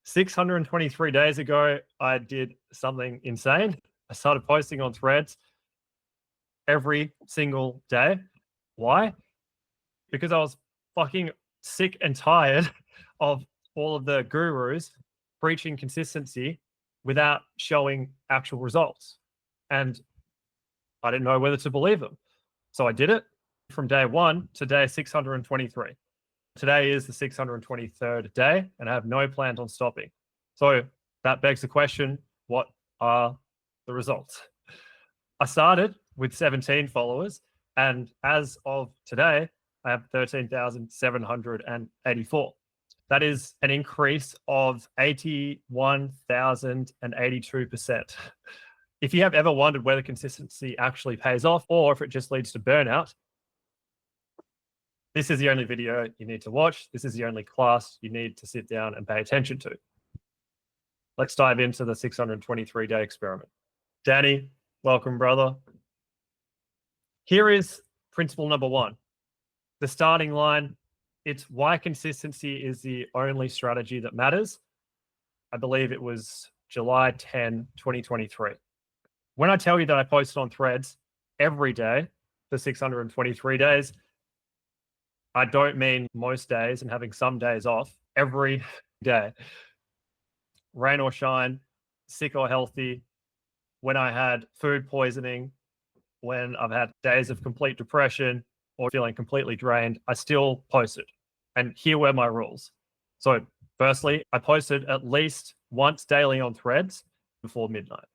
623 days ago, I did something insane. I started posting on Threads every single day. Why? Because I was fucking sick and tired of all of the gurus preaching consistency without showing actual results. And I didn't know whether to believe them. So I did it from day 1 to day 623. Today is the 623rd day, and I have no plans on stopping. So that begs the question, what are the results? I started with 17 followers, and as of today, I have 13,784. That is an increase of 81,082%. If you have ever wondered whether consistency actually pays off or if it just leads to burnout, this is the only video you need to watch. This is the only class you need to sit down and pay attention to. Let's dive into the 623-day experiment. Danny, welcome, brother. Here is principle number 1. The starting line, it's why consistency is the only strategy that matters. I believe it was July 10, 2023. When I tell you that I posted on Threads every day for 623 days, I don't mean most days and having some days off. Every day, rain or shine, sick or healthy, when I had food poisoning, when I've had days of complete depression or feeling completely drained, I still posted. And here were my rules. So firstly, I posted at least once daily on Threads before midnight.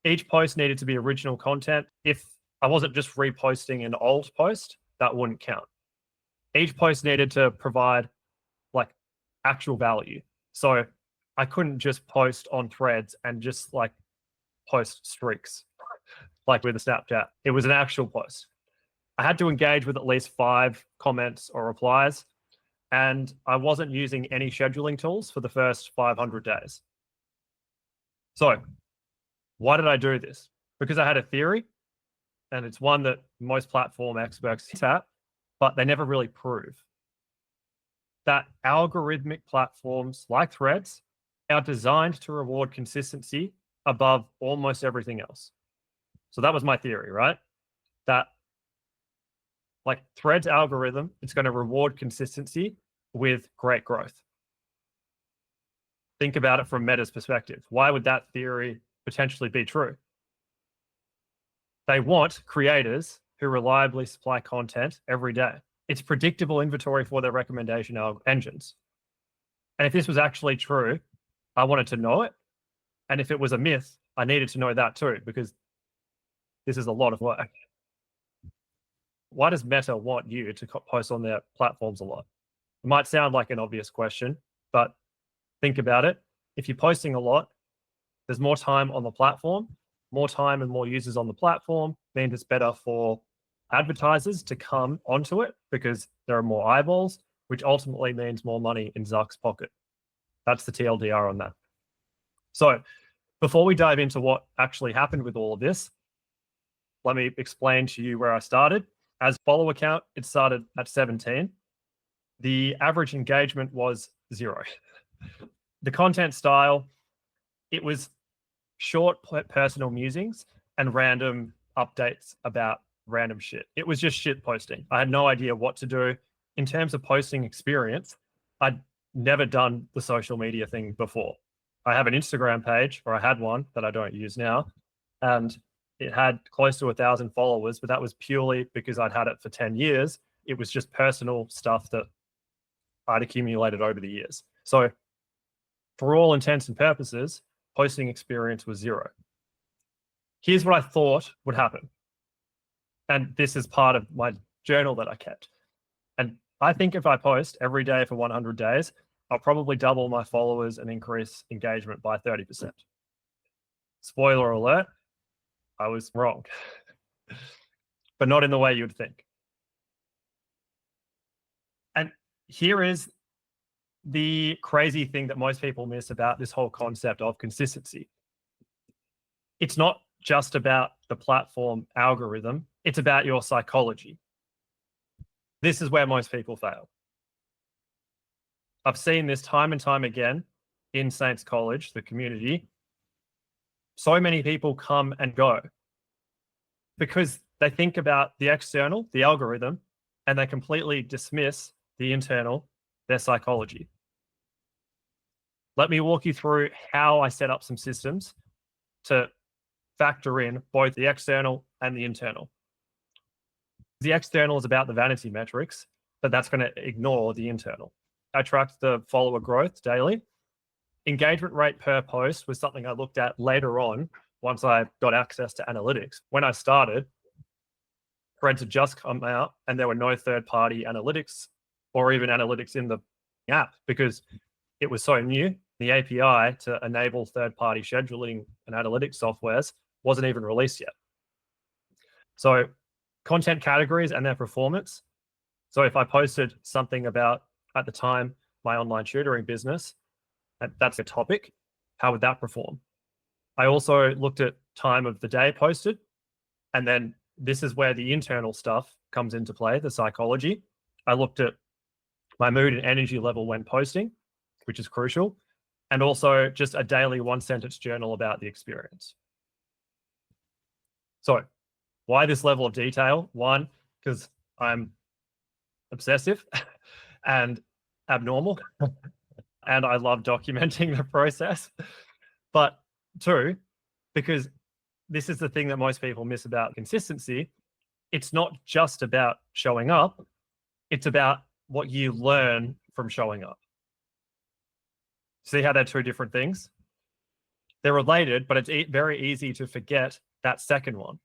Each post needed to be original content. If I wasn't just reposting an old post, that wouldn't count. Each post needed to provide like actual value. So I couldn't just post on Threads and just like post streaks like with a Snapchat. It was an actual post. I had to engage with at least 5 comments or replies, and I wasn't using any scheduling tools for the first 500 days. So why did I do this? Because I had a theory, and it's one that most platform experts hit at, but they never really prove. That algorithmic platforms like Threads are designed to reward consistency above almost everything else. So that was my theory, right? That like Threads algorithm, it's going to reward consistency with great growth. Think about it from Meta's perspective. Why would that theory potentially be true? They want creators who reliably supply content every day. It's predictable inventory for their recommendation engines. And if this was actually true, I wanted to know it. And if it was a myth, I needed to know that too, because this is a lot of work. Why does Meta want you to post on their platforms a lot? It might sound like an obvious question, but think about it. If you're posting a lot, there's more time on the platform. More time and more users on the platform means it's better for advertisers to come onto it because there are more eyeballs, which ultimately means more money in Zuck's pocket. That's the TLDR on that. So before we dive into what actually happened with all of this, let me explain to you where I started. As follower count, it started at 17. The average engagement was 0. The content style, it was short personal musings and random updates about random shit. It was just shit posting. I had no idea what to do. In terms of posting experience, I'd never done the social media thing before. I have an Instagram page, or I had one that I don't use now, and it had close to 1,000 followers, but that was purely because I'd had it for 10 years. It was just personal stuff that I'd accumulated over the years. So for all intents and purposes, posting experience was 0. Here's what I thought would happen. And this is part of my journal that I kept. And I think if I post every day for 100 days, I'll probably double my followers and increase engagement by 30%. Spoiler alert, I was wrong, but not in the way you'd think. And here is the crazy thing that most people miss about this whole concept of consistency. It's not just about the platform algorithm, it's about your psychology. This is where most people fail. I've seen this time and time again in Saints College, the community, so many people come and go because they think about the external, the algorithm, and they completely dismiss the internal, their psychology. Let me walk you through how I set up some systems to factor in both the external and the internal. The external is about the vanity metrics, but that's going to ignore the internal. I tracked the follower growth daily. Engagement rate per post was something I looked at later on once I got access to analytics. When I started, Threads had just come out and there were no third-party analytics or even analytics in the app because it was so new. The API to enable third-party scheduling and analytics softwares wasn't even released yet. So content categories and their performance. So if I posted something about, at the time, my online tutoring business, that's a topic, how would that perform? I also looked at time of the day posted, and then this is where the internal stuff comes into play, the psychology. I looked at my mood and energy level when posting, which is crucial, and also just a daily one-sentence journal about the experience. So why this level of detail? One, because I'm obsessive and abnormal, and I love documenting the process. But two, because this is the thing that most people miss about consistency. It's not just about showing up. It's about what you learn from showing up. See how they're two different things? They're related, but it's very easy to forget that second one.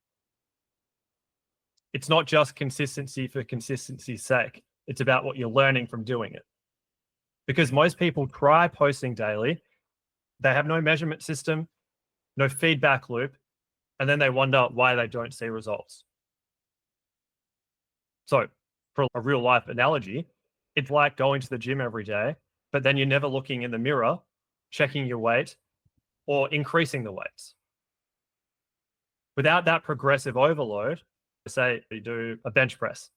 It's not just consistency for consistency's sake. It's about what you're learning from doing it. Because most people try posting daily, they have no measurement system, no feedback loop, and then they wonder why they don't see results. So for a real life analogy, it's like going to the gym every day, but then you're never looking in the mirror, checking your weight, or increasing the weights. Without that progressive overload, say you do a bench press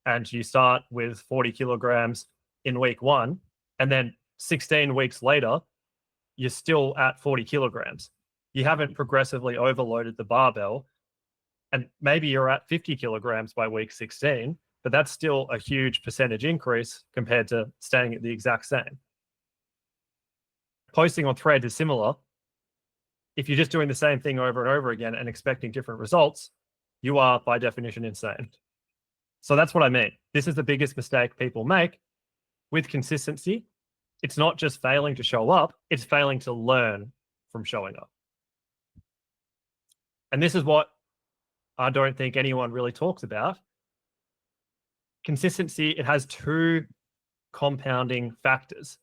and you start with 40 kilograms in week 1, and then 16 weeks later, you're still at 40 kilograms. You haven't progressively overloaded the barbell, and maybe you're at 50 kilograms by week 16, but that's still a huge percentage increase compared to staying at the exact same. Posting on Threads is similar. If you're just doing the same thing over and over again and expecting different results, you are by definition insane. So that's what I mean. This is the biggest mistake people make with consistency. It's not just failing to show up, it's failing to learn from showing up. And this is what I don't think anyone really talks about. Consistency, it has two compounding factors.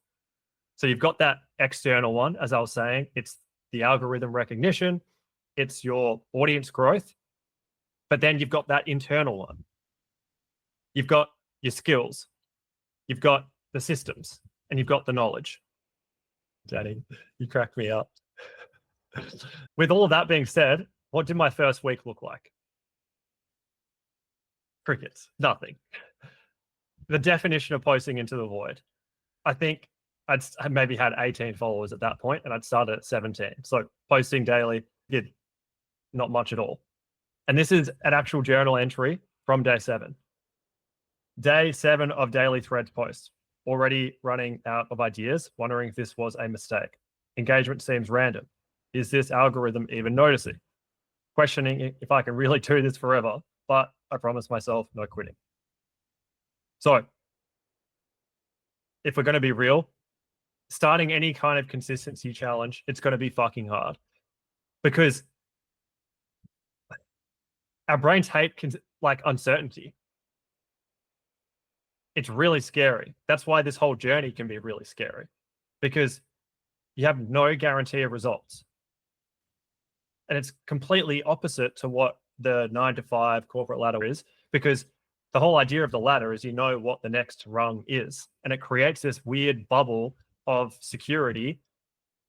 So you've got that external one, as I was saying, it's the algorithm recognition, it's your audience growth, but then you've got that internal one. You've got your skills, you've got the systems, and you've got the knowledge. Danny, you cracked me up. With all of that being said, what did my first week look like? Crickets, nothing. The definition of posting into the void. I think I maybe had 18 followers at that point, and I'd started at 17. So posting daily did not much at all. And this is an actual journal entry from day 7. Day 7 of daily Threads posts. Already running out of ideas, wondering if this was a mistake. Engagement seems random. Is this algorithm even noticing? Questioning if I can really do this forever, but I promised myself no quitting. So if we're going to be real, starting any kind of consistency challenge, it's going to be fucking hard because our brains hate like uncertainty. It's really scary. That's why this whole journey can be really scary because you have no guarantee of results. And it's completely opposite to what the 9-to-5 corporate ladder is, because the whole idea of the ladder is you know what the next rung is. And it creates this weird bubble of security.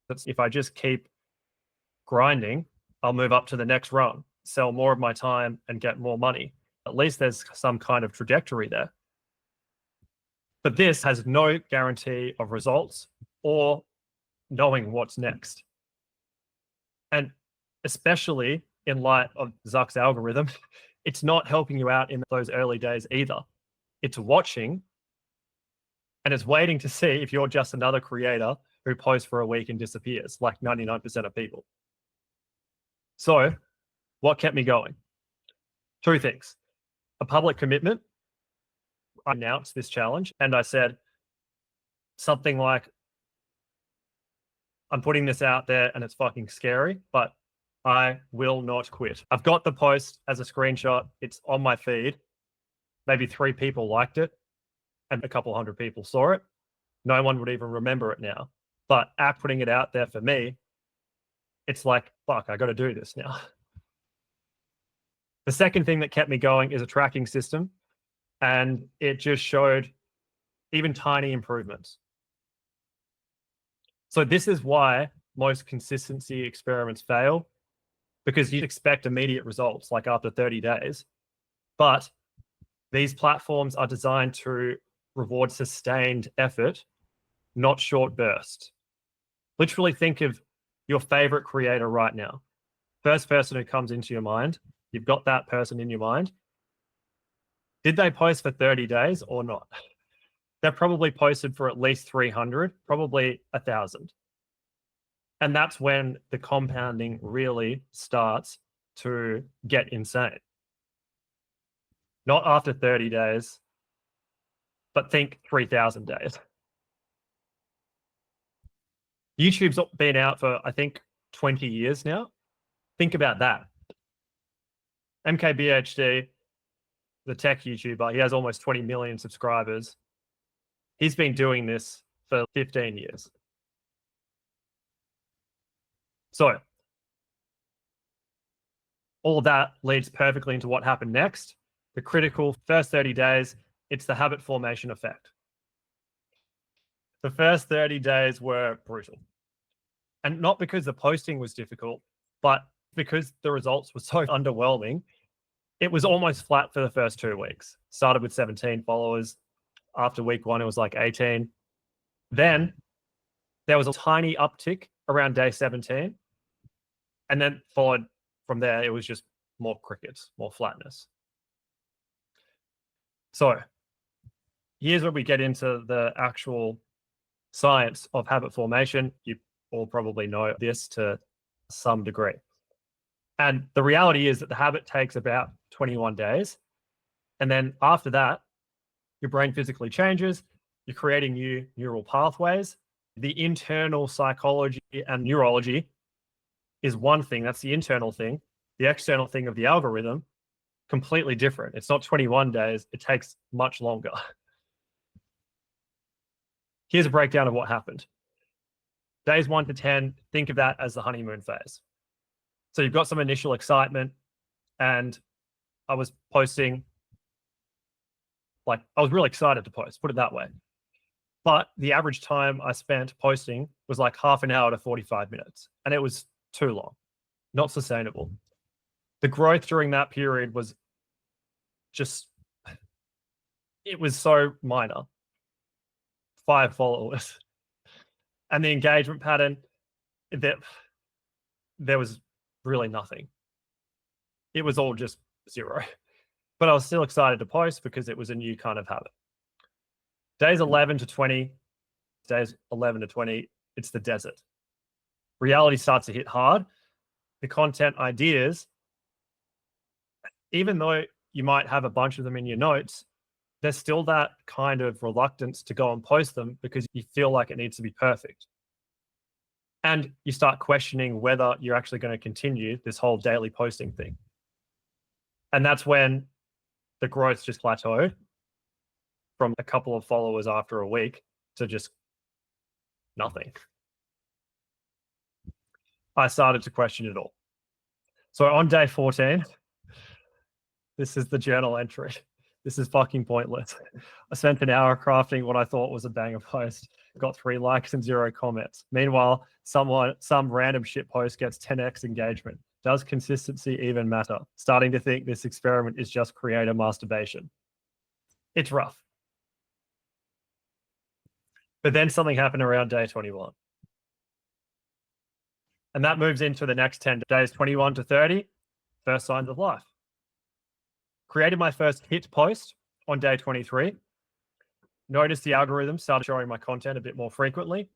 That's if I just keep grinding, I'll move up to the next rung, sell more of my time and get more money. At least there's some kind of trajectory there. But this has no guarantee of results or knowing what's next. And especially in light of Zuck's algorithm, it's not helping you out in those early days either. It's watching and it's waiting to see if you're just another creator who posts for a week and disappears, like 99% of people. So what kept me going? Two things. A public commitment. I announced this challenge and I said something like, I'm putting this out there and it's fucking scary, but I will not quit. I've got the post as a screenshot. It's on my feed. Maybe 3 people liked it and a couple hundred people saw it. No one would even remember it now. But putting it out there for me, it's like, fuck, I got to do this now. The second thing that kept me going is a tracking system. And it just showed even tiny improvements. So this is why most consistency experiments fail, because you expect immediate results like after 30 days. But these platforms are designed to reward sustained effort, not short bursts. Literally think of your favorite creator right now. First person who comes into your mind, you've got that person in your mind. Did they post for 30 days or not? They've probably posted for at least 300, probably 1,000. And that's when the compounding really starts to get insane. Not after 30 days, but think 3,000 days. YouTube's been out for, I think, 20 years now. Think about that. MKBHD, the tech YouTuber, he has almost 20 million subscribers. He's been doing this for 15 years. So all of that leads perfectly into what happened next. The critical first 30 days, it's the habit formation effect. The first 30 days were brutal. And not because the posting was difficult, but because the results were so underwhelming. It was almost flat for the first 2 weeks. Started with 17 followers. After week 1, it was like 18. Then there was a tiny uptick around day 17. And then followed from there, it was just more crickets, more flatness. So here's where we get into the actual science of habit formation. You all probably know this to some degree. And the reality is that the habit takes about 21 days. And then after that, your brain physically changes. You're creating new neural pathways. The internal psychology and neurology is one thing. That's the internal thing. The external thing of the algorithm, completely different. It's not 21 days. It takes much longer. Here's a breakdown of what happened. Days 1 to 10, think of that as the honeymoon phase. So you've got some initial excitement, and I was posting, like, I was really excited to post, put it that way. But the average time I spent posting was like half an hour to 45 minutes, and it was too long, not sustainable. The growth during that period was just, it was so minor. 5 followers. And the engagement pattern, there was really nothing. It was all just 0. But I was still excited to post because it was a new kind of habit. Days 11 to 20, it's the desert. Reality starts to hit hard. The content ideas, even though you might have a bunch of them in your notes, there's still that kind of reluctance to go and post them because you feel like it needs to be perfect. And you start questioning whether you're actually going to continue this whole daily posting thing. And that's when the growth just plateaued from a couple of followers after a week to just nothing. I started to question it all. So on day 14, this is the journal entry. This is fucking pointless. I spent an hour crafting what I thought was a banger post. Got 3 likes and 0 comments. Meanwhile, some random shit post gets 10x engagement. Does consistency even matter? Starting to think this experiment is just creator masturbation. It's rough. But then something happened around day 21. And that moves into the next 10 days, 21 to 30, first signs of life. Created my first hit post on day 23. Noticed the algorithm started showing my content a bit more frequently.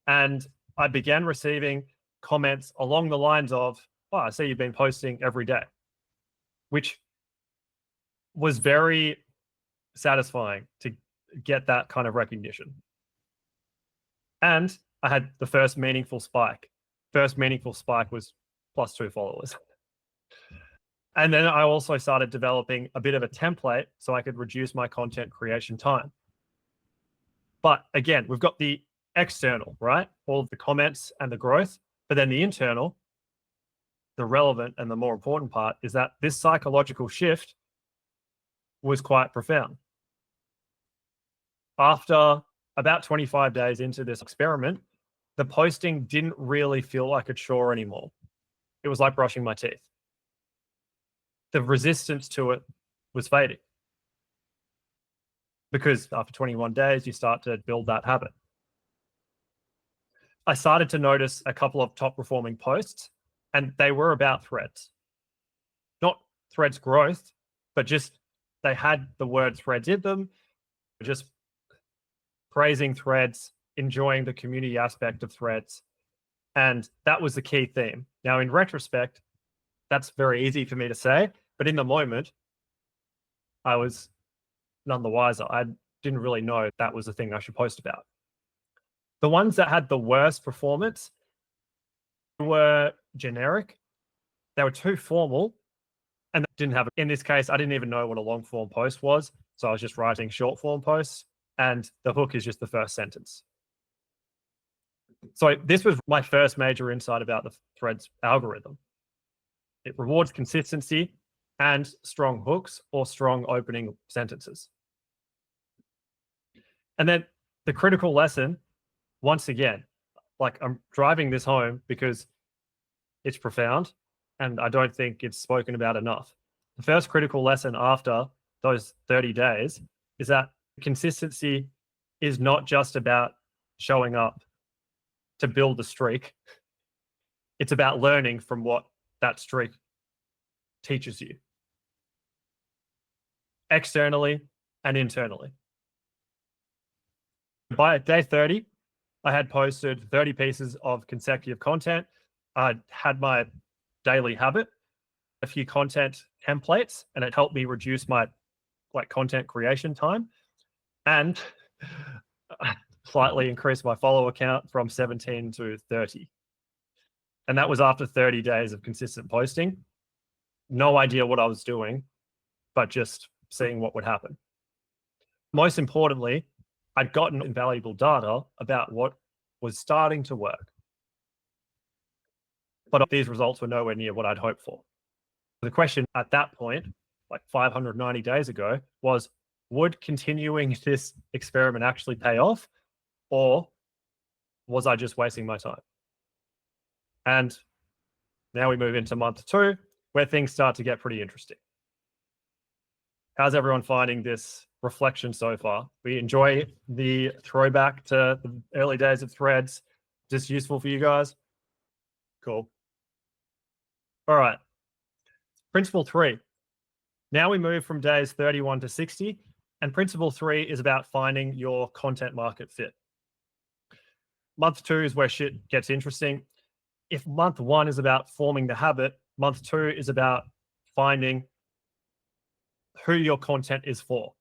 And I began receiving comments along the lines of, oh, I see you've been posting every day, which was very satisfying to get that kind of recognition. And I had the first meaningful spike. First meaningful spike was +2 followers. And then I also started developing a bit of a template so I could reduce my content creation time. But again, we've got the external, right? All of the comments and the growth, but then the internal, the relevant and the more important part is that this psychological shift was quite profound. After about 25 days into this experiment, the posting didn't really feel like a chore anymore. It was like brushing my teeth. The resistance to it was fading. Because after 21 days, you start to build that habit. I started to notice a couple of top performing posts, and they were about threads. Not threads growth, but just they had the word threads in them, just praising threads, enjoying the community aspect of threads. And that was the key theme. Now, in retrospect, that's very easy for me to say, but in the moment, I was none the wiser. I didn't really know that was the thing I should post about. The ones that had the worst performance were generic. They were too formal and didn't have, in this case, I didn't even know what a long form post was. So I was just writing short form posts and the hook is just the first sentence. So this was my first major insight about the Threads algorithm. It rewards consistency and strong hooks or strong opening sentences. And then the critical lesson, once again, like I'm driving this home because it's profound and I don't think it's spoken about enough. The first critical lesson after those 30 days is that consistency is not just about showing up to build a streak. It's about learning from what that streak teaches you, externally and internally. By day 30, I had posted 30 pieces of consecutive content. I had my daily habit, a few content templates, and it helped me reduce my content creation time and slightly increase my follower count from 17 to 30. And that was after 30 days of consistent posting. No idea what I was doing, but just seeing what would happen. Most importantly, I'd gotten invaluable data about what was starting to work. But these results were nowhere near what I'd hoped for. The question at that point, like 590 days ago, was, would continuing this experiment actually pay off? Or was I just wasting my time? And now we move into month 2, where things start to get pretty interesting. How's everyone finding this reflection so far? We enjoy the throwback to the early days of Threads. Just useful for you guys? Cool. All right. Principle 3. Now we move from days 31 to 60, and principle 3 is about finding your content market fit. Month 2 is where shit gets interesting. If month 1 is about forming the habit, month 2 is about finding who your content is for.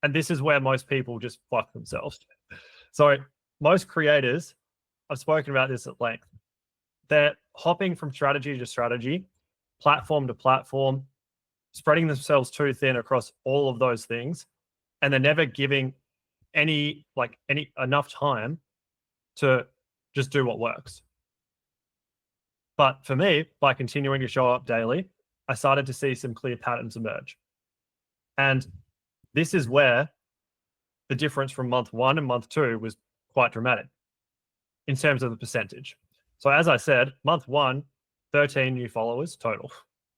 And this is where most people just fuck themselves. So most creators, I've spoken about this at length, they're hopping from strategy to strategy, platform to platform, spreading themselves too thin across all of those things, and they're never giving any enough time to just do what works. But for me, by continuing to show up daily, I started to see some clear patterns emerge. And this is where the difference from month 1 and month 2 was quite dramatic in terms of the percentage. So as I said, month 1, 13 new followers total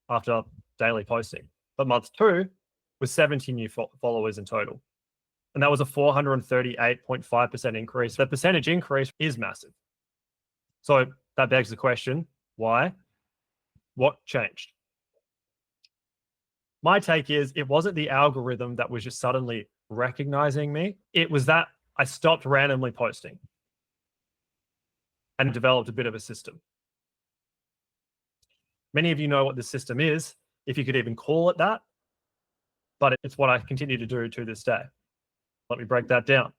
after daily posting. But month 2 was 70 new followers in total. And that was a 438.5% increase. The percentage increase is massive. So that begs the question, why? What changed? My take is it wasn't the algorithm that was just suddenly recognizing me. It was that I stopped randomly posting and developed a bit of a system. Many of you know what the system is, if you could even call it that, but it's what I continue to do to this day. Let me break that down.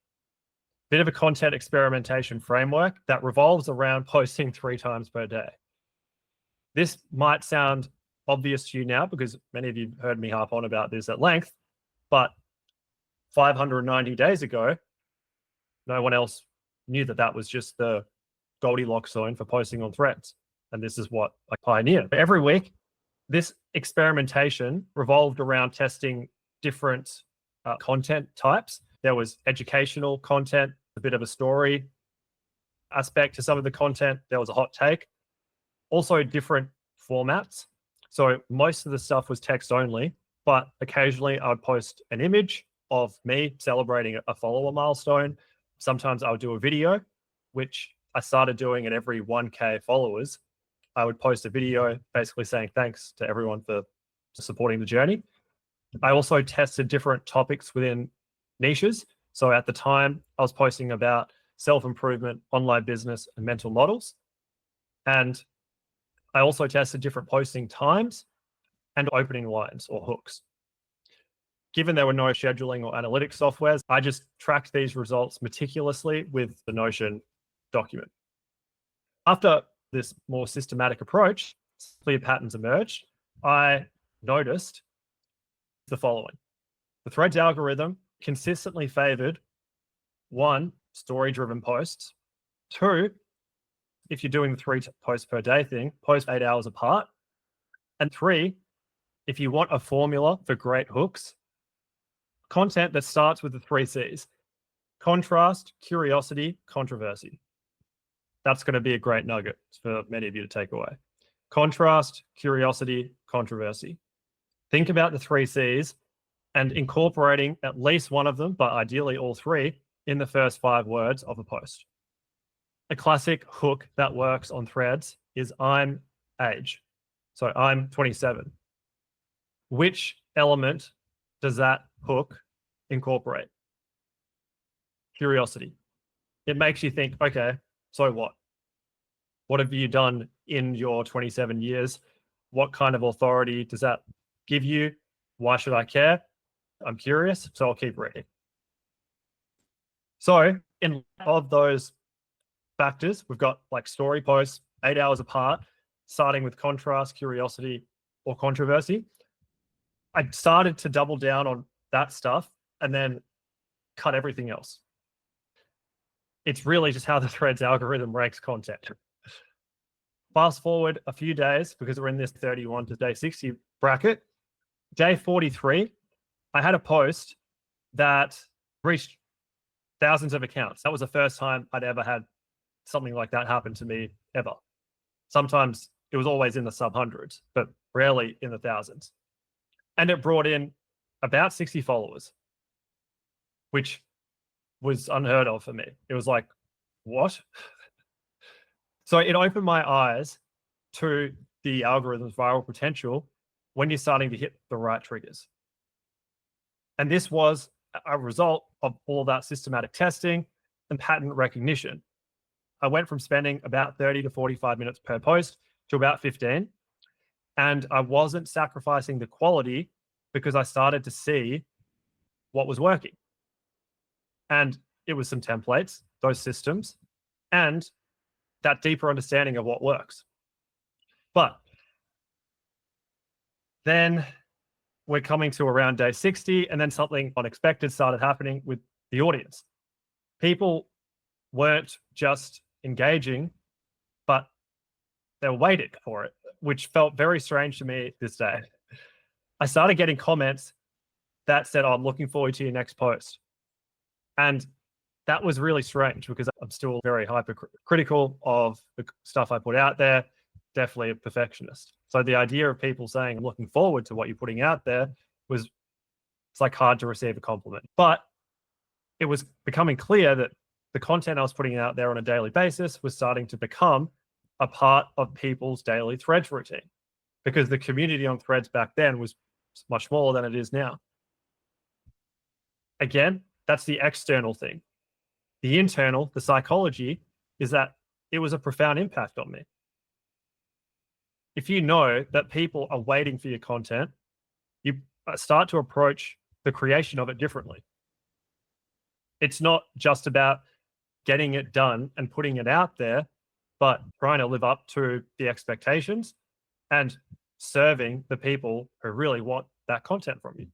Bit of a content experimentation framework that revolves around posting 3 times per day. This might sound obvious to you now because many of you heard me harp on about this at length, but 590 days ago, no one else knew that that was just the Goldilocks zone for posting on Threads. And this is what I pioneered. Every week, this experimentation revolved around testing different content types. There was educational content, a bit of a story aspect to some of the content. There was a hot take. Also different formats. So most of the stuff was text only, but occasionally I would post an image of me celebrating a follower milestone. Sometimes I would do a video, which I started doing at every 1K followers. I would post a video basically saying thanks to everyone for supporting the journey. I also tested different topics within niches. So at the time, I was posting about self-improvement, online business, and mental models. And I also tested different posting times and opening lines or hooks. Given there were no scheduling or analytics softwares, I just tracked these results meticulously with the Notion document. After this more systematic approach, clear patterns emerged. I noticed the following. The Threads algorithm consistently favored 1, story-driven posts. 2, if you're doing the 3 posts per day thing, post 8 hours apart. And 3, if you want a formula for great hooks, content that starts with the 3 C's: contrast, curiosity, controversy. That's going to be a great nugget for many of you to take away. Contrast, curiosity, controversy. Think about the 3 C's and incorporating at least one of them, but ideally all 3, in the first 5 words of a post. A classic hook that works on Threads is I'm age. So I'm 27. Which element does that hook incorporate? Curiosity. It makes you think, okay, so what? What have you done in your 27 years? What kind of authority does that give you? Why should I care? I'm curious, so I'll keep reading. So in light of those factors, we've got like story posts, 8 hours apart, starting with contrast, curiosity, or controversy. I started to double down on that stuff and then cut everything else. It's really just how the Threads algorithm ranks content. Fast forward a few days, because we're in this 31 to day 60 bracket. Day 43, I had a post that reached thousands of accounts. That was the first time I'd ever had something like that happen to me ever. Sometimes it was always in the sub hundreds, but rarely in the thousands. And it brought in about 60 followers, which was unheard of for me. It was like, what? So it opened my eyes to the algorithm's viral potential when you're starting to hit the right triggers. And this was a result of all that systematic testing and pattern recognition. I went from spending about 30 to 45 minutes per post to about 15. And I wasn't sacrificing the quality because I started to see what was working. And it was some templates, those systems, and that deeper understanding of what works. But then we're coming to around day 60, and then something unexpected started happening with the audience. People weren't just engaging, but they were waiting for it, which felt very strange to me this day. I started getting comments that said, oh, I'm looking forward to your next post. And that was really strange because I'm still very hypercritical of the stuff I put out there, definitely a perfectionist. So the idea of people saying, I'm looking forward to what you're putting out there it's like hard to receive a compliment. But it was becoming clear that the content I was putting out there on a daily basis was starting to become a part of people's daily Threads routine, because the community on Threads back then was much smaller than it is now. Again, that's the external thing. The internal, the psychology, is that it was a profound impact on me. If you know that people are waiting for your content, you start to approach the creation of it differently. It's not just about getting it done and putting it out there, but trying to live up to the expectations and serving the people who really want that content from you.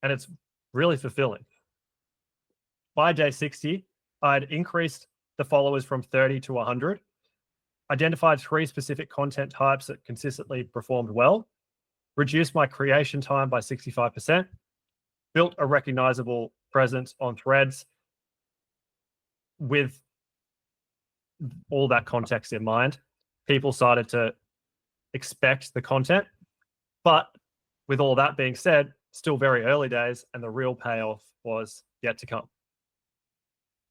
And it's really fulfilling. By day 60, I'd increased the followers from 30 to 100, identified 3 specific content types that consistently performed well, reduced my creation time by 65%, built a recognizable presence on Threads with all that context in mind. People started to expect the content, but with all that being said, still very early days, and the real payoff was yet to come.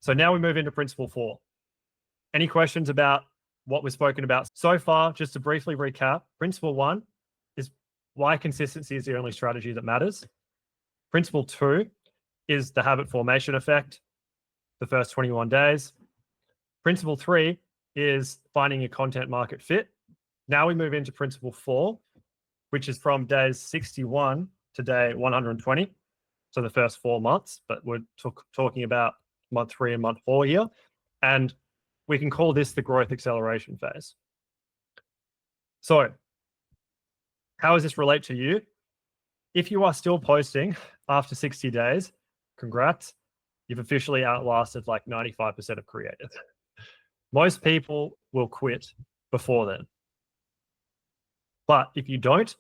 So now we move into principle 4. Any questions about what we've spoken about so far? Just to briefly recap, principle 1 is why consistency is the only strategy that matters. Principle 2 is the habit formation effect, the first 21 days. Principle 3 is finding your content market fit. Now we move into principle 4, which is from days 61 to day 120. So the first 4 months, but we're talking about month 3 and month 4 here. And we can call this the growth acceleration phase. So how does this relate to you? If you are still posting after 60 days, congrats. You've officially outlasted like 95% of creators. Most people will quit before then. But if you don't,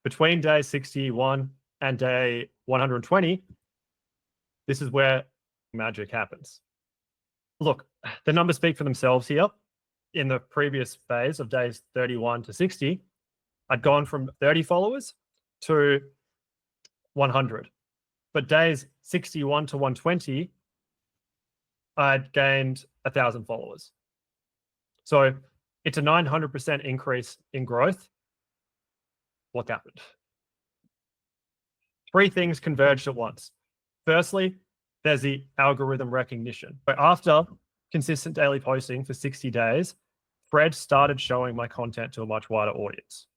between day 61 and day 120, this is where magic happens. Look, the numbers speak for themselves here. In the previous phase of days 31 to 60, I'd gone from 30 followers to 100. But days 61 to 120, I'd gained 1,000 followers. So it's a 900% increase in growth. What happened? 3 things converged at once. Firstly, there's the algorithm recognition. So after consistent daily posting for 60 days, Threads started showing my content to a much wider audience.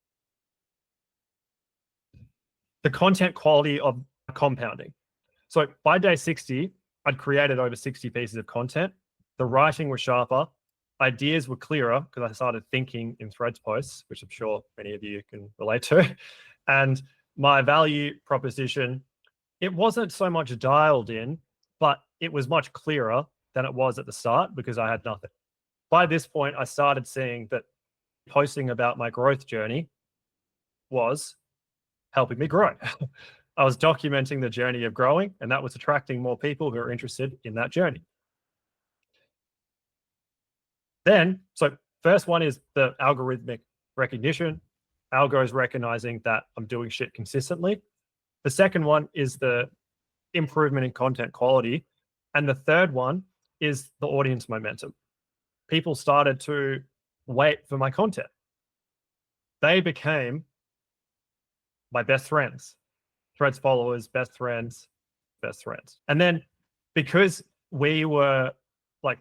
The content quality of compounding. So by day 60, I'd created over 60 pieces of content. The writing was sharper. Ideas were clearer because I started thinking in Threads posts, which I'm sure many of you can relate to. And my value proposition, it wasn't so much dialed in, but it was much clearer than it was at the start because I had nothing. By this point, I started seeing that posting about my growth journey was helping me grow. I was documenting the journey of growing, and that was attracting more people who are interested in that journey. Then, so first one is the algorithmic recognition. Algo's recognizing that I'm doing shit consistently. The second one is the improvement in content quality. And the third one is the audience momentum. People started to wait for my content. They became my best friends, Threads followers, best friends. And then because we were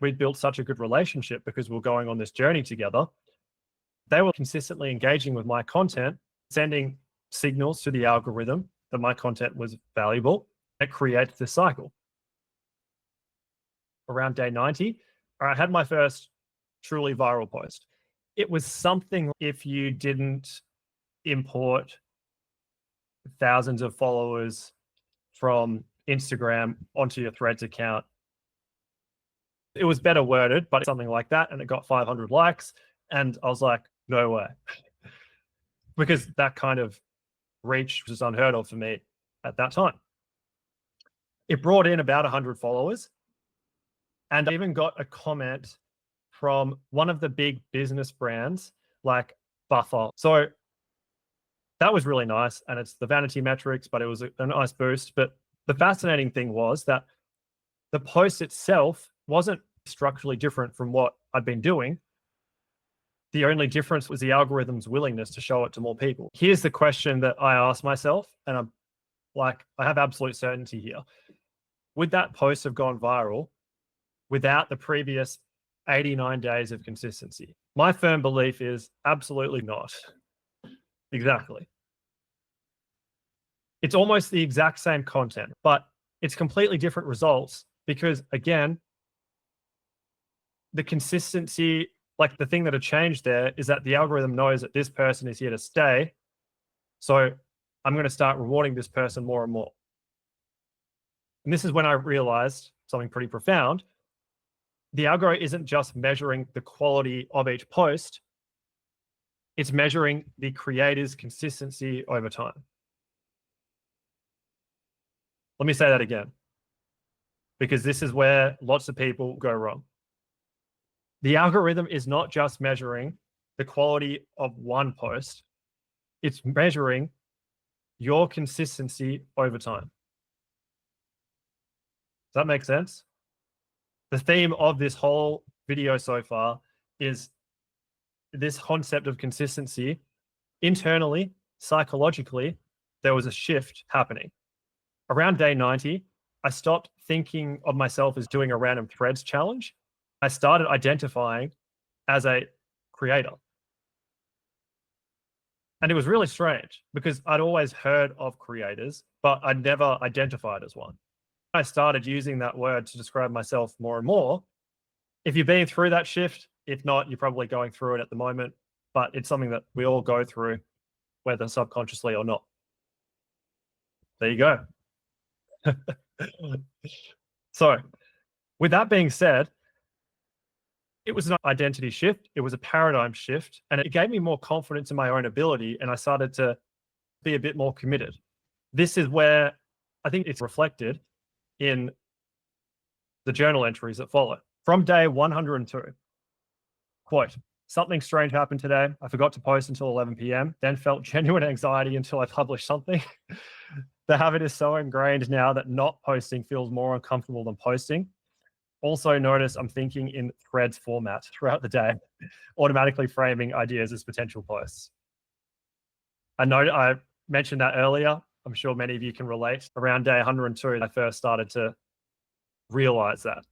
we'd built such a good relationship because we were going on this journey together, they were consistently engaging with my content, sending signals to the algorithm that my content was valuable. It creates this cycle. Around day 90, I had my first truly viral post. It was something if you didn't import thousands of followers from Instagram onto your Threads account. It was better worded, but something like that. And it got 500 likes. And I was like, no way. Because that kind of reach was unheard of for me at that time. It brought in about 100 followers. And I even got a comment from one of the big business brands like Buffer. So that was really nice. And it's the vanity metrics, but it was a nice boost. But the fascinating thing was that the post itself wasn't structurally different from what I'd been doing. The only difference was the algorithm's willingness to show it to more people. Here's the question that I asked myself, and I'm like, I have absolute certainty here. Would that post have gone viral without the previous 89 days of consistency? My firm belief is absolutely not. Exactly. It's almost the exact same content, but it's completely different results because, again, the consistency, like the thing that had changed there is that the algorithm knows that this person is here to stay. So I'm going to start rewarding this person more and more. And this is when I realized something pretty profound. The algorithm isn't just measuring the quality of each post, it's measuring the creator's consistency over time. Let me say that again, because this is where lots of people go wrong. The algorithm is not just measuring the quality of one post, it's measuring your consistency over time. Does that make sense? The theme of this whole video so far is this concept of consistency. Internally, psychologically, there was a shift happening. Around day 90, I stopped thinking of myself as doing a random threads challenge. I started identifying as a creator. And it was really strange because I'd always heard of creators, but I'd never identified as one. I started using that word to describe myself more and more. If you've been through that shift, if not, you're probably going through it at the moment, but it's something that we all go through, whether subconsciously or not. There you go. So, with that being said, it was an identity shift. It was a paradigm shift, and it gave me more confidence in my own ability. And I started to be a bit more committed. This is where I think it's reflected in the journal entries that follow. From day 102, quote, something strange happened today. I forgot to post until 11 p.m., then felt genuine anxiety until I published something. The habit is so ingrained now that not posting feels more uncomfortable than posting. Also notice I'm thinking in threads format throughout the day, automatically framing ideas as potential posts. I know I mentioned that earlier. I'm sure many of you can relate. Around day 102, I first started to realize that.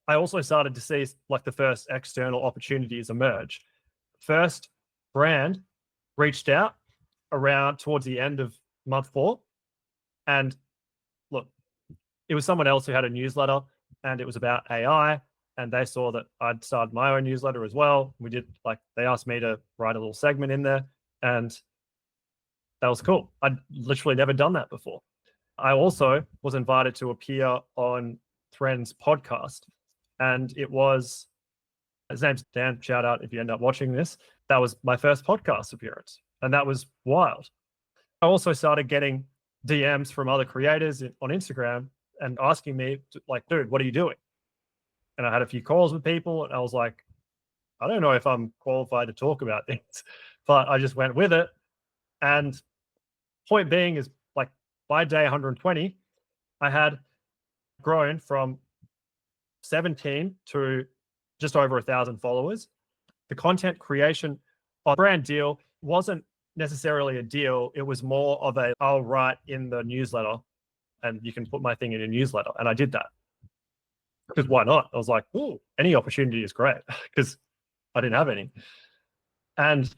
I also started to see like the first external opportunities emerge. First brand reached out around towards the end of month 4. And look, it was someone else who had a newsletter and it was about AI. And they saw that I'd started my own newsletter as well. We did they asked me to write a little segment in there, and that was cool. I'd literally never done that before. I also was invited to appear on Thren's podcast, and it was, his name's Dan, shout out if you end up watching this. That was my first podcast appearance, and that was wild. I also started getting DMs from other creators on Instagram and asking me, dude, what are you doing? And I had a few calls with people, and I was like, I don't know if I'm qualified to talk about things, but I just went with it. And point being is, by day 120, I had grown from 17 to just over 1,000 followers. The content creation of brand deal wasn't necessarily a deal. It was more of I'll write in the newsletter and you can put my thing in a newsletter. And I did that because why not? I was like, oh, any opportunity is great because I didn't have any. And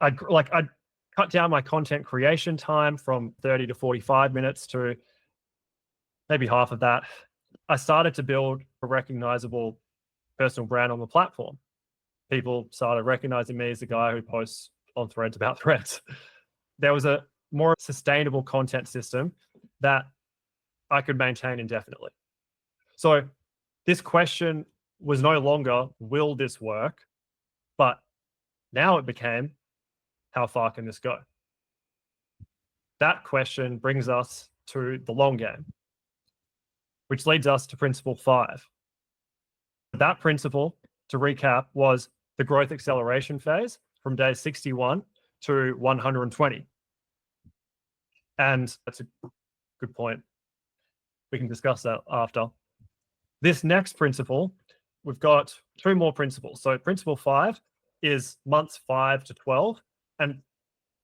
I'd cut down my content creation time from 30 to 45 minutes to maybe half of that. I started to build a recognizable personal brand on the platform. People started recognizing me as the guy who posts on threads about threads. There was a more sustainable content system that I could maintain indefinitely. So this question was no longer, will this work? But now it became, how far can this go? That question brings us to the long game, which leads us to principle 5. That principle, to recap, was the growth acceleration phase from day 61 to 120. And that's a good point. We can discuss that after. This next principle we've got two more principles. So principle 5 is months 5 to 12, and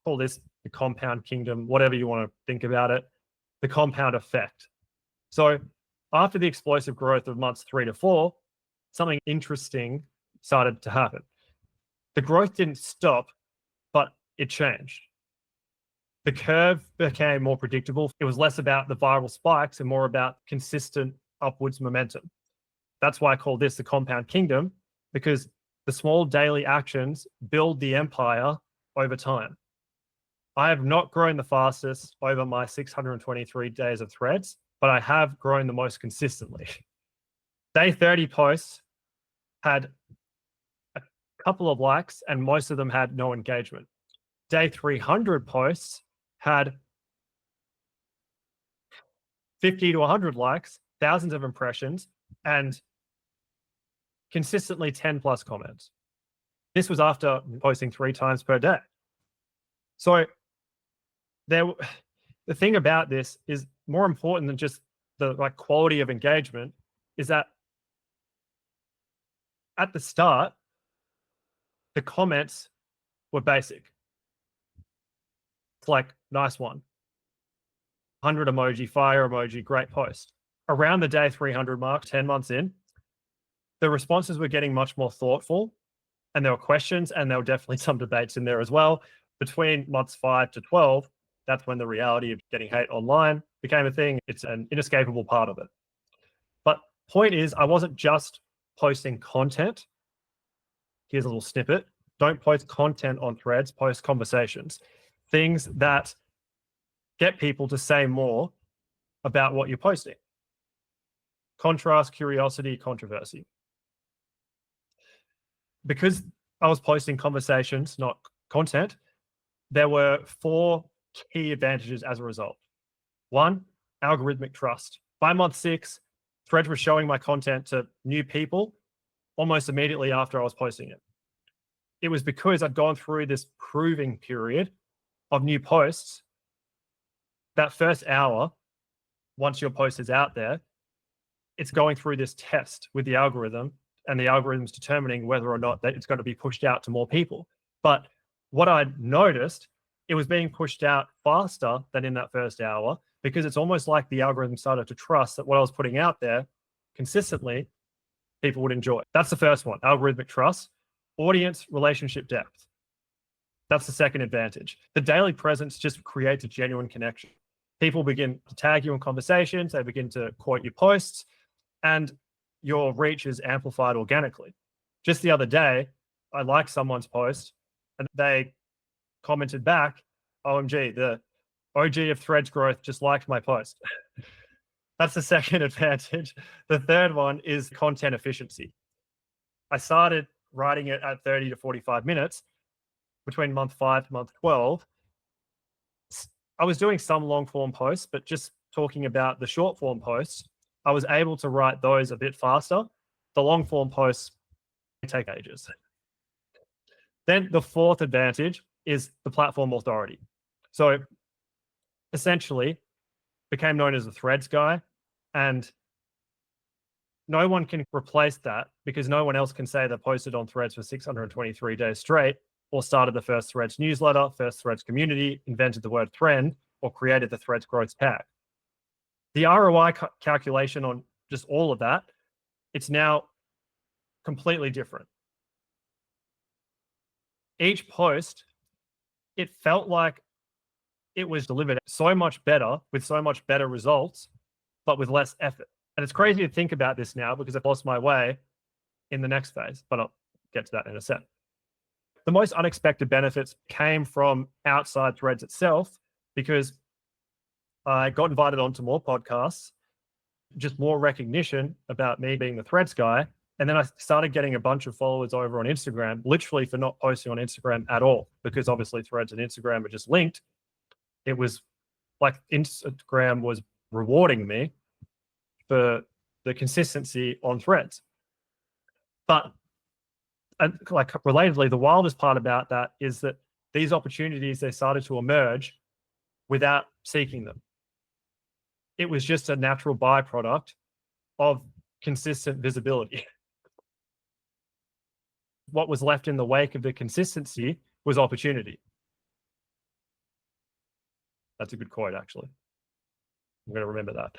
call this the compound kingdom, whatever you want to think about it, the compound effect. So after the explosive growth of months 3 to 4, something interesting started to happen. The growth didn't stop, but it changed. The curve became more predictable. It was less about the viral spikes and more about consistent upwards momentum. That's why I call this the compound kingdom, because the small daily actions build the empire over time. I have not grown the fastest over my 623 days of threads, but I have grown the most consistently. Day 30 posts had a couple of likes and most of them had no engagement. Day 300 posts had 50 to 100 likes, thousands of impressions, and consistently 10 plus comments. This was after posting 3 times per day. So the thing about this is more important than just the quality of engagement is that at the start, the comments were basic. It's like, nice one. 100 emoji, fire emoji, great post. Around the day 300 mark, 10 months in, the responses were getting much more thoughtful, and there were questions, and there were definitely some debates in there as well. Between months 5 to 12, that's when the reality of getting hate online became a thing. It's an inescapable part of it. But point is, I wasn't just posting content. Here's a little snippet. Don't post content on threads, post conversations. Things that get people to say more about what you're posting. Contrast, curiosity, controversy. Because I was posting conversations, not content, there were 4 key advantages as a result. 1, algorithmic trust. By month 6, threads were showing my content to new people almost immediately after I was posting it. It was because I'd gone through this proving period of new posts. That first hour, once your post is out there, it's going through this test with the algorithm, and the algorithm's determining whether or not that it's going to be pushed out to more people. But what I'd noticed, it was being pushed out faster than in that first hour, because it's almost like the algorithm started to trust that what I was putting out there consistently, people would enjoy. That's the first one, algorithmic trust. Audience relationship depth. That's the second advantage. The daily presence just creates a genuine connection. People begin to tag you in conversations, they begin to quote your posts, and your reach is amplified organically. Just the other day, I liked someone's post and they commented back, OMG, the OG of threads growth just liked my post. That's the second advantage. The third one is content efficiency. I started writing it at 30 to 45 minutes between month 5 to month 12. I was doing some long form posts, but just talking about the short form posts, I was able to write those a bit faster. The long form posts take ages. Then the fourth advantage is the platform authority. So essentially became known as the threads guy, and no one can replace that because no one else can say they posted on threads for 623 days straight, or started the first threads newsletter, first threads community, invented the word trend, or created the threads growth tag. The ROI calculation on just all of that, it's now completely different. Each post, it felt like it was delivered so much better with so much better results, but with less effort. And it's crazy to think about this now because I've lost my way in the next phase, but I'll get to that in a sec. The most unexpected benefits came from outside threads itself, because I got invited onto more podcasts, just more recognition about me being the threads guy. And then I started getting a bunch of followers over on Instagram, literally for not posting on Instagram at all, because obviously threads and Instagram are just linked. It was like Instagram was rewarding me for the consistency on threads. But like relatedly, the wildest part about that is that these opportunities, they started to emerge without seeking them. It was just a natural byproduct of consistent visibility. what was left in the wake of the consistency was opportunity. That's a good quote, actually. I'm going to remember that.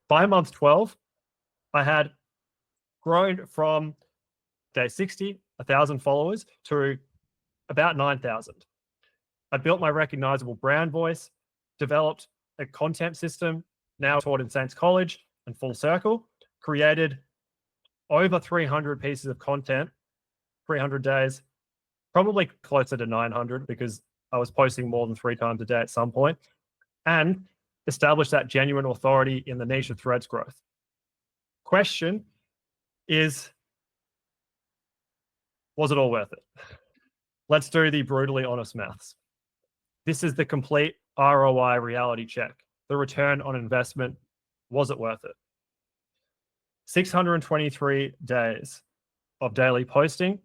By month 12, I had grown from day 60, 1,000 followers, to about 9,000. I built my recognizable brand voice, developed a content system, now taught in Saints College and Full Circle, created over 300 pieces of content, 300 days, probably closer to 900 because I was posting more than 3 times a day at some point, and established that genuine authority in the niche of threads growth. Question is, was it all worth it? Let's do the brutally honest maths. This is the complete ROI reality check. The return on investment, was it worth it? 623 days of daily posting,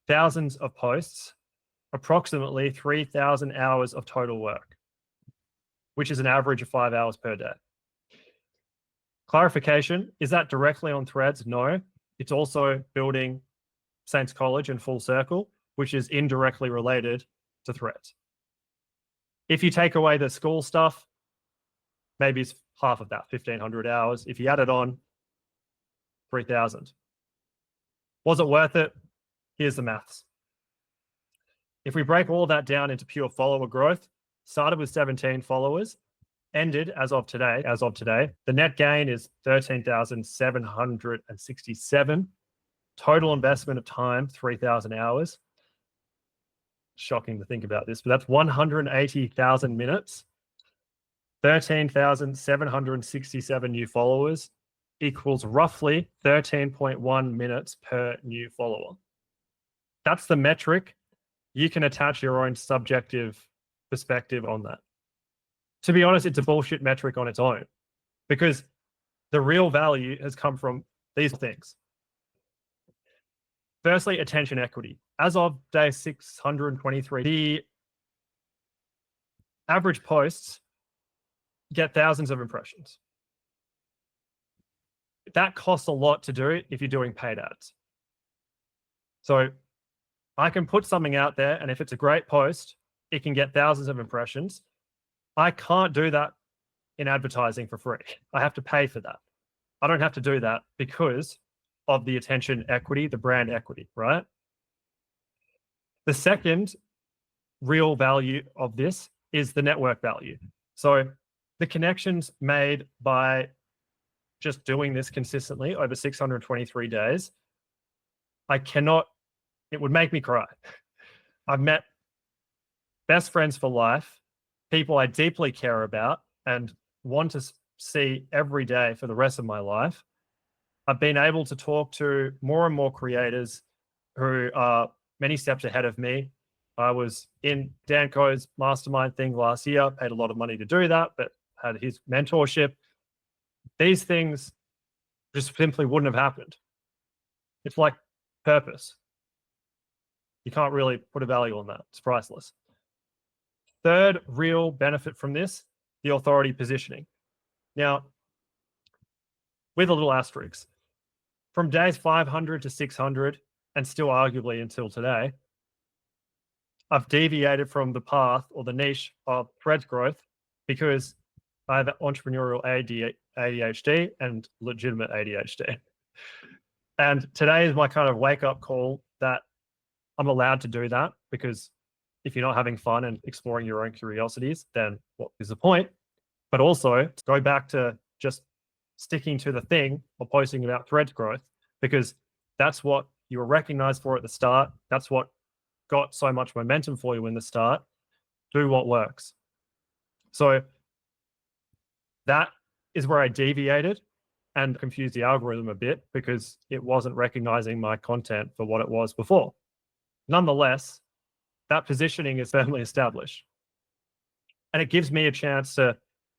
thousands of posts, approximately 3,000 hours of total work, which is an average of 5 hours per day. Clarification, is that directly on Threads? No, it's also building Saints College and Full Circle, which is indirectly related to Threads. If you take away the school stuff, maybe it's half of that, 1,500 hours. If you add it on, 3,000. Was it worth it? Here's the maths. If we break all that down into pure follower growth, started with 17 followers, ended as of today, the net gain is 13,767. Total investment of time, 3,000 hours. Shocking to think about this, but that's 180,000 minutes, 13,767 new followers equals roughly 13.1 minutes per new follower. That's the metric. You can attach your own subjective perspective on that. To be honest, it's a bullshit metric on its own because the real value has come from these things. Firstly, attention equity. As of day 623, the average posts get thousands of impressions. That costs a lot to do if you're doing paid ads. So I can put something out there, and if it's a great post, it can get thousands of impressions. I can't do that in advertising for free. I have to pay for that. I don't have to do that because of the attention equity, the brand equity, right? The second real value of this is the network value. So the connections made by just doing this consistently over 623 days, it would make me cry. I've met best friends for life, people I deeply care about and want to see every day for the rest of my life. I've been able to talk to more and more creators who are many steps ahead of me. I was in Dan Koh's mastermind thing last year, paid a lot of money to do that, but had his mentorship. These things just simply wouldn't have happened. It's like purpose. You can't really put a value on that. It's priceless. Third real benefit from this, the authority positioning. Now, with a little asterisk, from days 500 to 600, and still arguably until today, I've deviated from the path or the niche of threads growth because I have entrepreneurial ADHD and legitimate ADHD. And today is my kind of wake-up call that I'm allowed to do that, because if you're not having fun and exploring your own curiosities, then what is the point? But also to go back to just sticking to the thing or posting about threads growth, because that's what you were recognized for at the start. That's what got so much momentum for you in the start. Do what works. So that is where I deviated and confused the algorithm a bit because it wasn't recognizing my content for what it was before. Nonetheless, that positioning is firmly established. And it gives me a chance to,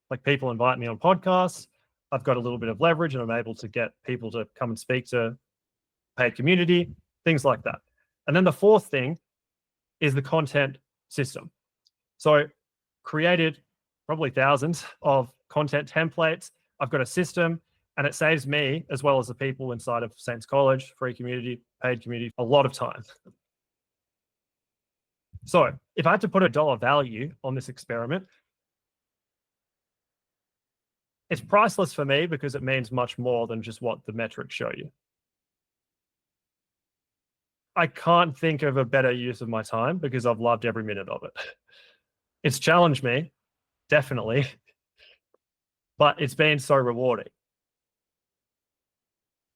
like, people invite me on podcasts. I've got a little bit of leverage and I'm able to get people to come and speak to paid community, things like that. And then the fourth thing is the content system. So created probably thousands of content templates. I've got a system And it saves me, as well as the people inside of Saints College, free community, paid community, a lot of time. So if I had to put a dollar value on this experiment, it's priceless for me because it means much more than just what the metrics show you. I can't think of a better use of my time because I've loved every minute of it. It's challenged me, definitely, but it's been so rewarding.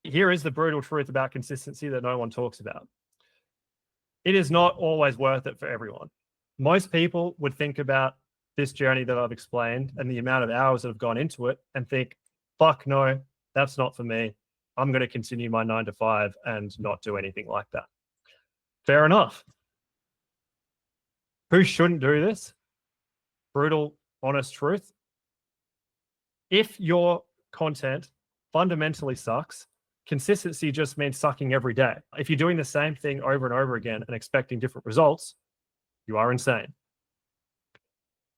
Here is the brutal truth about consistency that no one talks about. It is not always worth it for everyone. Most people would think about this journey that I've explained and the amount of hours that have gone into it and think, fuck no, that's not for me. I'm going to continue my 9 to 5 and not do anything like that. Fair enough. Who shouldn't do this? Brutal, honest truth. If your content fundamentally sucks, consistency just means sucking every day. If you're doing the same thing over and over again and expecting different results, you are insane.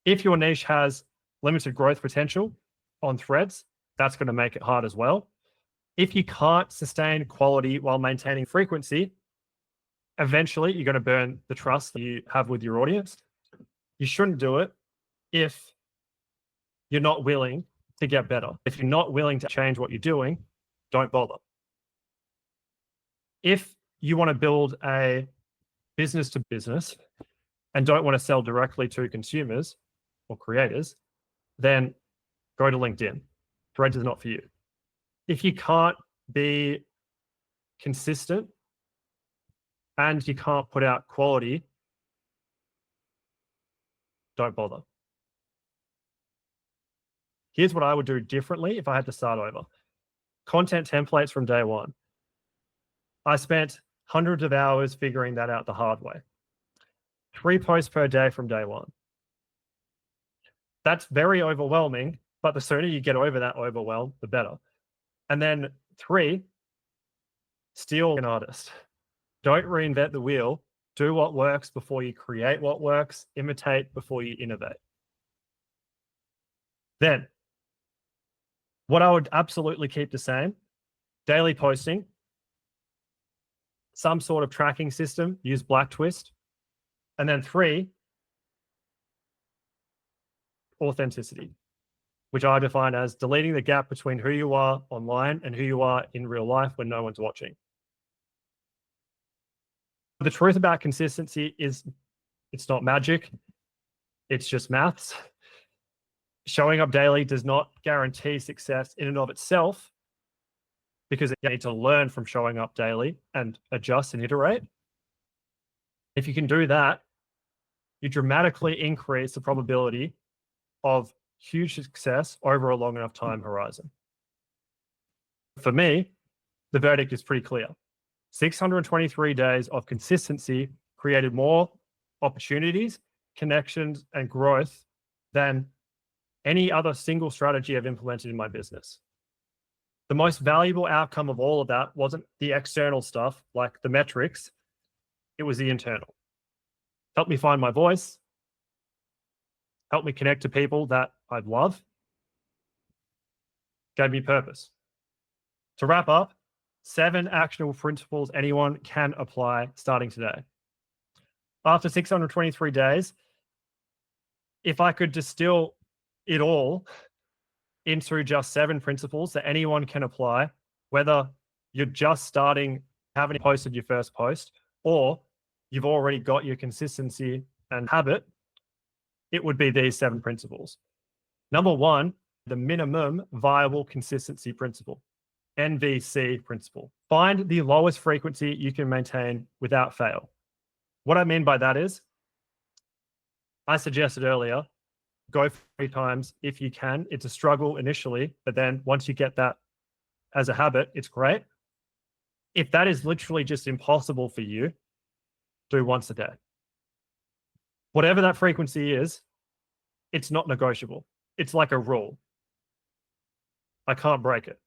If your niche has limited growth potential on threads, that's going to make it hard as well. If you can't sustain quality while maintaining frequency, eventually you're going to burn the trust that you have with your audience. You shouldn't do it if you're not willing to get better. If you're not willing to change what you're doing, don't bother. If you want to build a business to business and don't want to sell directly to consumers or creators, then go to LinkedIn. Threads is not for you. If you can't be consistent and you can't put out quality, don't bother. Here's what I would do differently if I had to start over. Content templates from day one. I spent hundreds of hours figuring that out the hard way. 3 posts per day from day one. That's very overwhelming, but the sooner you get over that overwhelm, the better. And then 3, steal an artist. Don't reinvent the wheel. Do what works before you create what works. Imitate before you innovate. Then, what I would absolutely keep the same, daily posting, some sort of tracking system, use Black Twist. And then 3, authenticity, which I define as deleting the gap between who you are online and who you are in real life when no one's watching. The truth about consistency is it's not magic. It's just maths. Showing up daily does not guarantee success in and of itself because you need to learn from showing up daily and adjust and iterate. If you can do that, you dramatically increase the probability of huge success over a long enough time horizon. For me, the verdict is pretty clear. 623 days of consistency created more opportunities, connections, and growth than any other single strategy I've implemented in my business. The most valuable outcome of all of that wasn't the external stuff like the metrics, it was the internal. Helped me find my voice, helped me connect to people that I love, gave me purpose. To wrap up, 7 actionable principles anyone can apply starting today. After 623 days, if I could distill it all into just 7 principles that anyone can apply, whether you're just starting, haven't posted your first post, or you've already got your consistency and habit, it would be these 7 principles. Number 1, the minimum viable consistency principle, NVC principle. Find the lowest frequency you can maintain without fail. What I mean by that is, I suggested earlier, go 3 times if you can. It's a struggle initially, but then once you get that as a habit, it's great. If that is literally just impossible for you, do once a day. Whatever that frequency is, it's not negotiable. It's like a rule. I can't break it.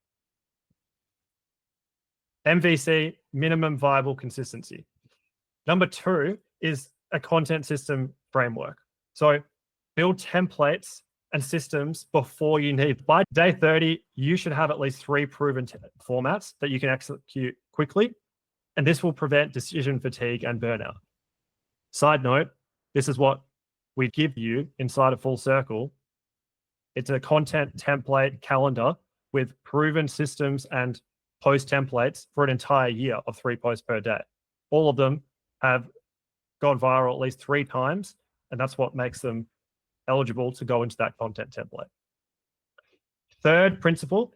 MVC, minimum viable consistency. Number 2 is a content system framework. So build templates and systems before you need. By day 30, you should have at least 3 proven formats that you can execute quickly, and this will prevent decision fatigue and burnout. Side note, this is what we give you inside of Full Circle. It's a content template calendar with proven systems and post templates for an entire year of 3 posts per day. All of them have gone viral at least 3 times, and that's what makes them eligible to go into that content template. Third principle,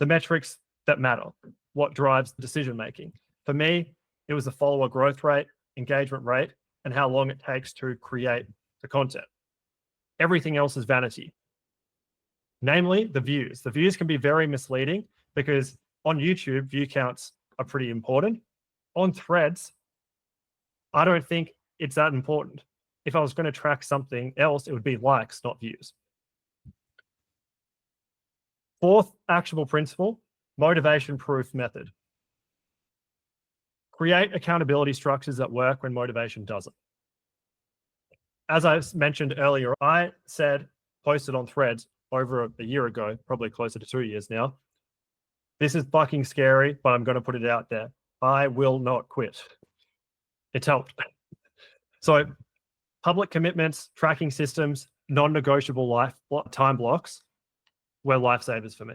the metrics that matter, what drives decision making. For me, it was the follower growth rate, engagement rate, and how long it takes to create the content. Everything else is vanity. Namely, the views. The views can be very misleading because on YouTube, view counts are pretty important. On Threads, I don't think it's that important. If I was going to track something else, it would be likes, not views. Fourth actionable principle, motivation proof method. Create accountability structures that work when motivation doesn't. As I mentioned earlier, I posted on Threads over a year ago, probably closer to 2 years now. This is fucking scary, but I'm going to put it out there. I will not quit. It's helped. So public commitments, tracking systems, non-negotiable time blocks were lifesavers for me.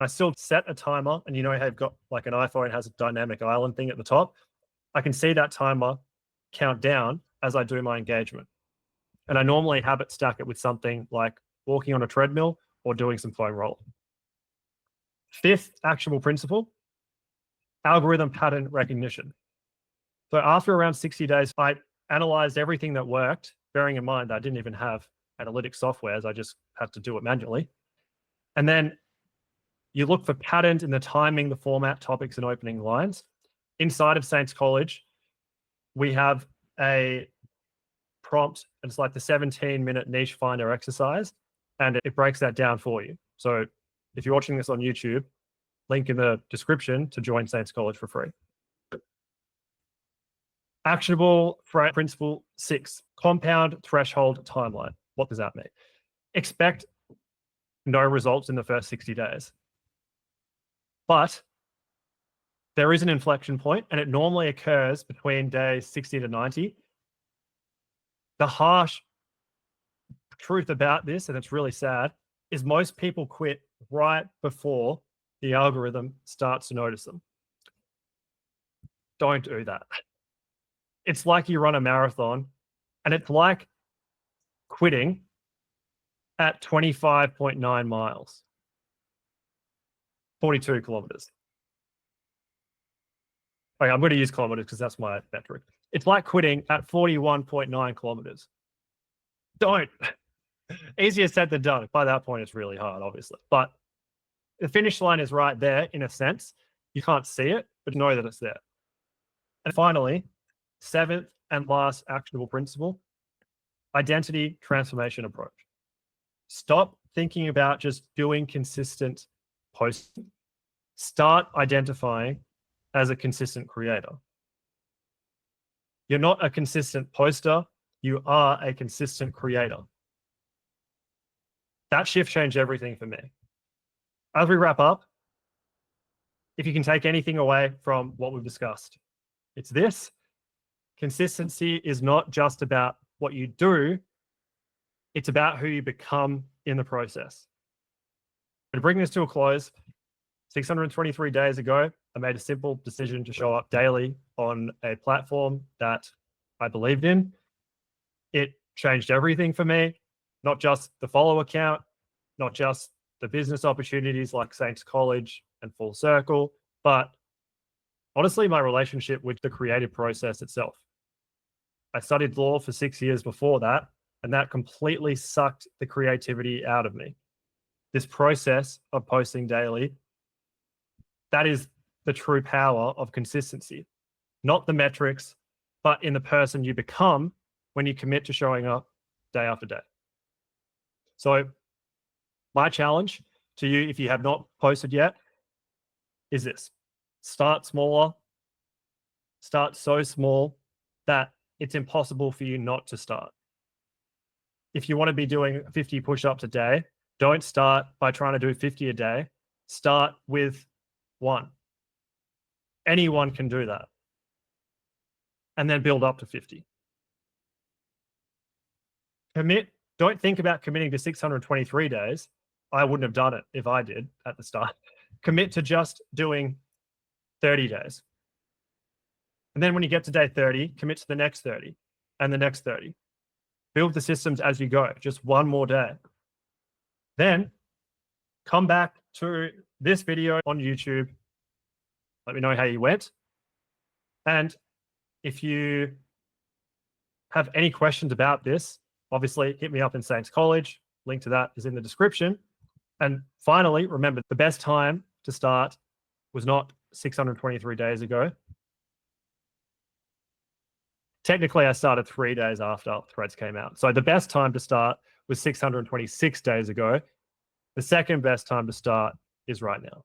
I still set a timer, and you know how you've got like an iPhone has a dynamic island thing at the top. I can see that timer count down as I do my engagement. And I normally habit stack it with something like walking on a treadmill or doing some foam rolling. Fifth actionable principle, algorithm pattern recognition. So after around 60 days, I analyzed everything that worked, bearing in mind that I didn't even have analytic softwares. I just had to do it manually. And then you look for patterns in the timing, the format, topics, and opening lines. Inside of Saints College, we have a prompt. It's like the 17-minute niche finder exercise, and it breaks that down for you. So if you're watching this on YouTube, link in the description to join Saints College for free. Actionable principle 6, compound threshold timeline. What does that mean? Expect no results in the first 60 days. But there is an inflection point, and it normally occurs between days 60 to 90. The harsh truth about this, and it's really sad, is most people quit right before the algorithm starts to notice them. Don't do that. It's like you run a marathon, and it's like quitting at 25.9 miles, 42 kilometers. Okay, I'm going to use kilometers because that's my metric. It's like quitting at 41.9 kilometers. Don't. Easier said than done. By that point, it's really hard, obviously. But the finish line is right there in a sense. You can't see it, but know that it's there. And finally, 7th and last actionable principle, identity transformation approach. Stop thinking about just doing consistent posting. Start identifying as a consistent creator. You're not a consistent poster. You are a consistent creator. That shift changed everything for me. As we wrap up, if you can take anything away from what we've discussed, it's this. Consistency is not just about what you do. It's about who you become in the process. To bring this to a close, 623 days ago, I made a simple decision to show up daily on a platform that I believed in. It changed everything for me, not just the follow account, not just the business opportunities like Saints College and Full Circle, but honestly, my relationship with the creative process itself. I studied law for 6 years before that, and that completely sucked the creativity out of me. This process of posting daily, that is the true power of consistency, not the metrics, but in the person you become when you commit to showing up day after day. So my challenge to you, if you have not posted yet, is this. Start smaller. Start so small that it's impossible for you not to start. if you want to be doing 50 push-ups a day, don't start by trying to do 50 a day. Start with 1. Anyone can do that. And then build up to 50. Commit. Don't think about committing to 623 days. I wouldn't have done it if I did at the start. Commit to just doing 30 days. And then when you get to day 30, commit to the next 30 and the next 30. Build the systems as you go, just one more day. Then come back to this video on YouTube. Let me know how you went. And if you have any questions about this, obviously hit me up in Saints College. Link to that is in the description. And finally, remember, the best time to start was not 623 days ago. Technically, I started 3 days after Threads came out. So the best time to start was 626 days ago. The second best time to start is right now.